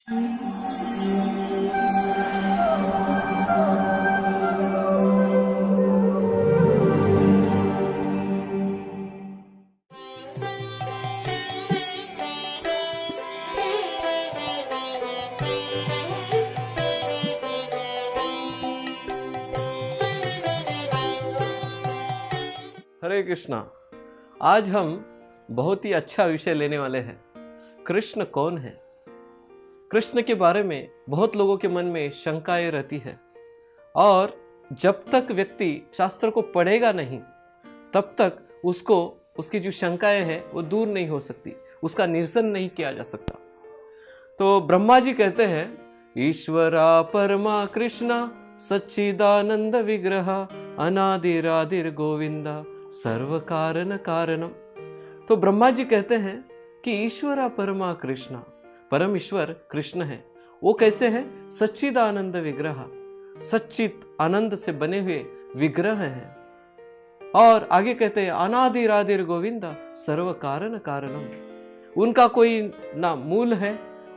हरे कृष्णा। आज हम बहुत ही अच्छा विषय लेने वाले हैं। कृष्ण कौन है? कृष्ण के बारे में बहुत लोगों के मन में शंकाएं रहती है, और जब तक व्यक्ति शास्त्र को पढ़ेगा नहीं तब तक उसको उसकी जो शंकाएं हैं वो दूर नहीं हो सकती, उसका निरसन नहीं किया जा सकता। तो ब्रह्मा जी कहते हैं, ईश्वरा परमा कृष्णा सच्चिदानंद विग्रह अनादिरादिर गोविंदा सर्व कारण कारणम। तो ब्रह्मा जी कहते हैं कि ईश्वरा परमा कृष्णा, परम ईश्वर कृष्ण है। वो कैसे है? सच्चिदानंद विग्रह, सच्चित आनंद से बने हुए विग्रह है। और आगे कहते हैं अनादिरादिर गोविंदा सर्व कारण कारणम। उनका कोई ना मूल है,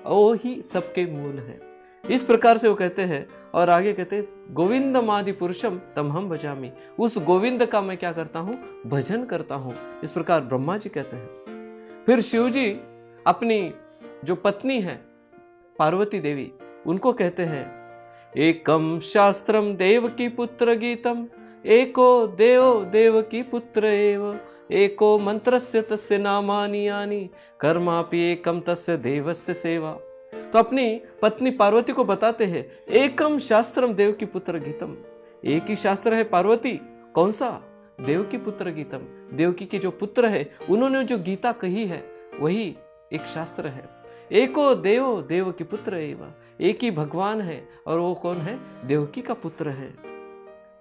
वो ही सबके मूल है। इस प्रकार से वो कहते हैं। और आगे कहते हैं गोविंद मादि पुरुषम तमहम भजामि। उस गोविंद का मैं क्या करता हूं? भजन करता हूं। इस प्रकार ब्रह्मा जी कहते हैं। फिर शिव जी अपनी जो पत्नी है पार्वती देवी, उनको कहते हैं, एकम शास्त्रम देवकी पुत्र गीतम एको देव देवकी पुत्र एव एको मंत्रस्य तस्य नामानि यानि कर्मापि एकम तस्य देवस्य सेवा। तो अपनी पत्नी पार्वती को बताते हैं, एकम शास्त्रम देवकी पुत्र गीतम। एक ही शास्त्र है पार्वती। कौन सा? देवकी पुत्र गीतम। देवकी के जो पुत्र है उन्होंने जो गीता कही है वही एक शास्त्र है। एको देव देवकी पुत्र एव। एक ही भगवान है, और वो कौन है? देवकी का पुत्र है।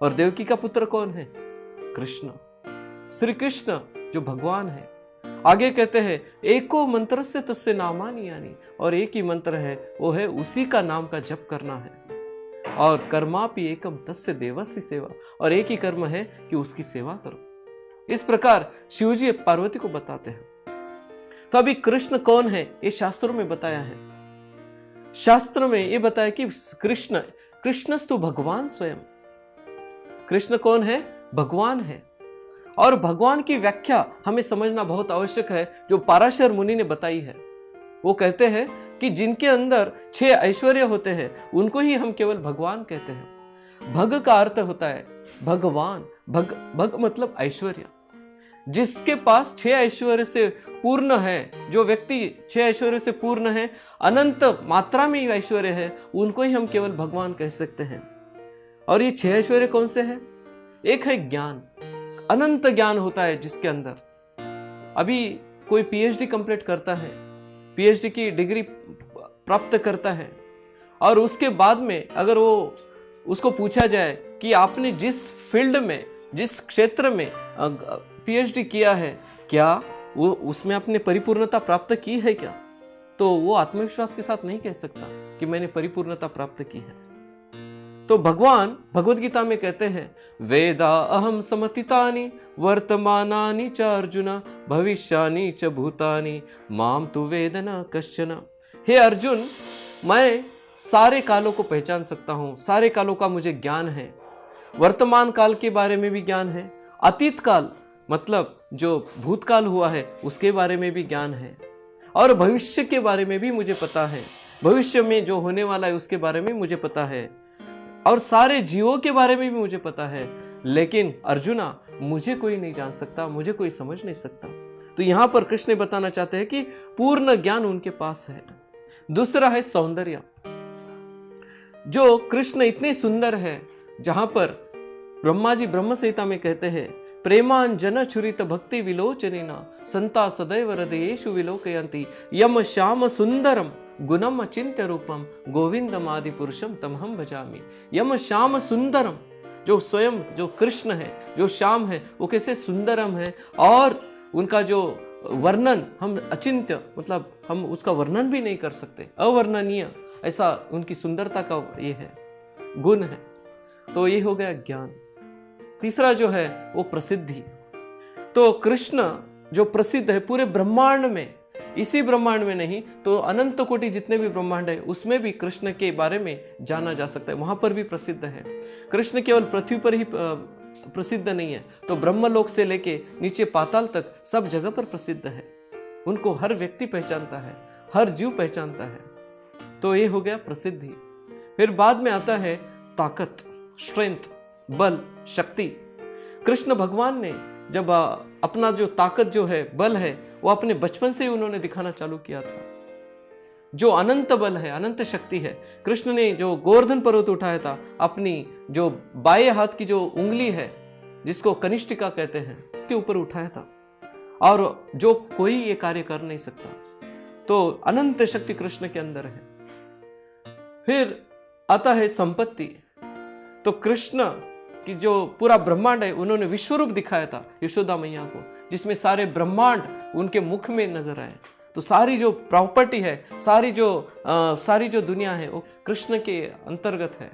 और देवकी का पुत्र कौन है? कृष्ण, श्री कृष्ण जो भगवान है। आगे कहते हैं एको मंत्र से तस्य नामानि यानि। और एक ही मंत्र है, वो है उसी का नाम का जप करना है। और कर्मापि एकम तस्य देवस्य सेवा। और एक ही कर्म है कि उसकी सेवा करो। इस प्रकार शिवजी पार्वती को बताते हैं। तो अभी कृष्ण कौन है ये शास्त्रों में बताया है। शास्त्र में ये बताया कि कृष्णस्तु भगवान स्वयं। कृष्ण कौन है? भगवान है। और भगवान की व्याख्या हमें समझना बहुत आवश्यक है, जो पराशर मुनि ने बताई है। वो कहते हैं कि जिनके अंदर 6 ऐश्वर्य होते हैं उनको ही हम केवल भगवान कहते हैं। भग का अर्थ होता है भगवान। भग मतलब ऐश्वर्य। जिसके पास 6 ऐश्वर्य से पूर्ण है, जो व्यक्ति 6 ऐश्वर्य से पूर्ण है, अनंत मात्रा में ऐश्वर्य है, उनको ही हम केवल भगवान कह सकते हैं। और ये 6 ऐश्वर्य कौन से हैं? एक है ज्ञान। अनंत ज्ञान होता है जिसके अंदर। अभी कोई पीएचडी कंप्लीट करता है, पीएचडी की डिग्री प्राप्त करता है, और उसके बाद में अगर वो उसको पूछा जाए कि आपने जिस फील्ड में, जिस क्षेत्र में पीएचडी किया है, क्या वो उसमें आपने परिपूर्णता प्राप्त की है क्या? तो वो आत्मविश्वास के साथ नहीं कह सकता कि मैंने परिपूर्णता प्राप्त की है। तो भगवान भगवद गीता में कहते हैं, वेदा अहम समतितानि वर्तमानानि च अर्जुन भविष्यानि च भूतानि माम तु वेद न कश्चन। हे अर्जुन, मैं सारे कालों को पहचान सकता हूँ, सारे कालों का मुझे ज्ञान है। वर्तमान काल के बारे में भी ज्ञान है, अतीत काल मतलब जो भूतकाल हुआ है उसके बारे में भी ज्ञान है, और भविष्य के बारे में भी मुझे पता है। भविष्य में जो होने वाला है उसके बारे में मुझे पता है, और सारे जीवों के बारे में भी मुझे पता है। लेकिन अर्जुना, मुझे कोई नहीं जान सकता, मुझे कोई समझ नहीं सकता। तो यहां पर कृष्ण बताना चाहते हैं कि पूर्ण ज्ञान उनके पास है। दूसरा है सौंदर्य। जो कृष्ण इतने सुंदर है, जहां पर ब्रह्मा जी ब्रह्म संहिता में कहते हैं, प्रेमांजन छुरित भक्ति विलोचनेना संता सदैव हृदयेषु विलोकयन्ति यम श्याम सुंदरम गुणम अचिंत्य रूपम गोविंदम आदि पुरुषम तमहम भजामि। यम श्याम सुंदरम, जो स्वयं जो कृष्ण है, जो श्याम है, वो कैसे सुंदरम है, और उनका जो वर्णन हम अचिंत्य मतलब हम उसका वर्णन भी नहीं कर सकते, अवर्णनीय, ऐसा उनकी सुंदरता का ये है, गुण है। तो ये हो गया ज्ञान। तीसरा जो है वो प्रसिद्धि। तो कृष्ण जो प्रसिद्ध है पूरे ब्रह्मांड में, इसी ब्रह्मांड में नहीं तो अनंत कोटि जितने भी ब्रह्मांड है उसमें भी कृष्ण के बारे में जाना जा सकता है, वहां पर भी प्रसिद्ध है। कृष्ण केवल पृथ्वी पर ही प्रसिद्ध नहीं है, तो ब्रह्मलोक से लेके नीचे पाताल तक सब जगह पर प्रसिद्ध है। उनको हर व्यक्ति पहचानता है, हर जीव पहचानता है। तो ये हो गया प्रसिद्धि। फिर बाद में आता है ताकत, स्ट्रेंथ, बल, शक्ति। कृष्ण भगवान ने जब अपना जो ताकत जो है, बल है, वो अपने बचपन से ही उन्होंने दिखाना चालू किया था। जो अनंत बल है, अनंत शक्ति है, कृष्ण ने जो गोवर्धन पर्वत उठाया था, अपनी जो बाएं हाथ की जो उंगली है जिसको कनिष्ठिका कहते हैं, के ऊपर उठाया था, और जो कोई ये कार्य कर नहीं सकता। तो अनंत शक्ति कृष्ण के अंदर है। फिर आता है संपत्ति। तो कृष्ण की जो पूरा ब्रह्मांड है उन्होंने विश्वरूप दिखाया था यशोदा मैया को, जिसमें सारे ब्रह्मांड उनके मुख में नजर आए। तो सारी जो प्रॉपर्टी है, सारी जो दुनिया है वो कृष्ण के अंतर्गत है।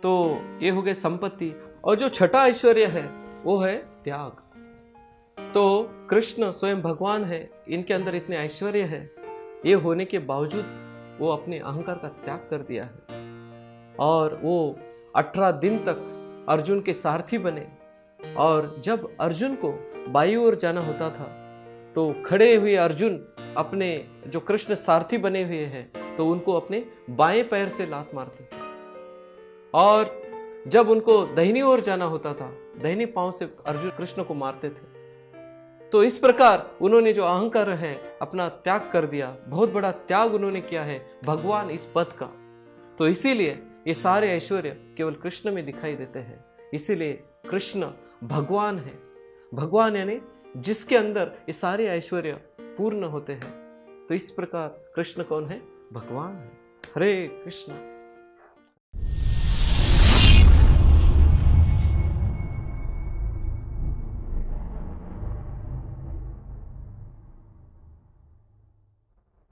तो ये हो गए संपत्ति। और जो छठा ऐश्वर्य है वो है त्याग। तो कृष्ण स्वयं भगवान है, इनके अंदर इतने ऐश्वर्य है, ये होने के बावजूद वो अपने अहंकार का त्याग कर दिया है और वो 18 दिन तक अर्जुन के सारथी बने। और जब अर्जुन को बाई ओर जाना होता था तो खड़े हुए अर्जुन अपने जो कृष्ण सारथी बने हुए हैं तो उनको अपने बाएं पैर से लात मारते थे, और जब उनको दाहिनी ओर जाना होता था दाहिने पांव से अर्जुन कृष्ण को मारते थे। तो इस प्रकार उन्होंने जो अहंकार है अपना त्याग कर दिया। बहुत बड़ा त्याग उन्होंने किया है भगवान इस पद का। तो इसीलिए ये सारे ऐश्वर्य केवल कृष्ण में दिखाई देते हैं। इसीलिए कृष्ण भगवान है। भगवान यानी जिसके अंदर ये सारे ऐश्वर्य पूर्ण होते हैं। तो इस प्रकार कृष्ण कौन है? भगवान है। हरे कृष्ण।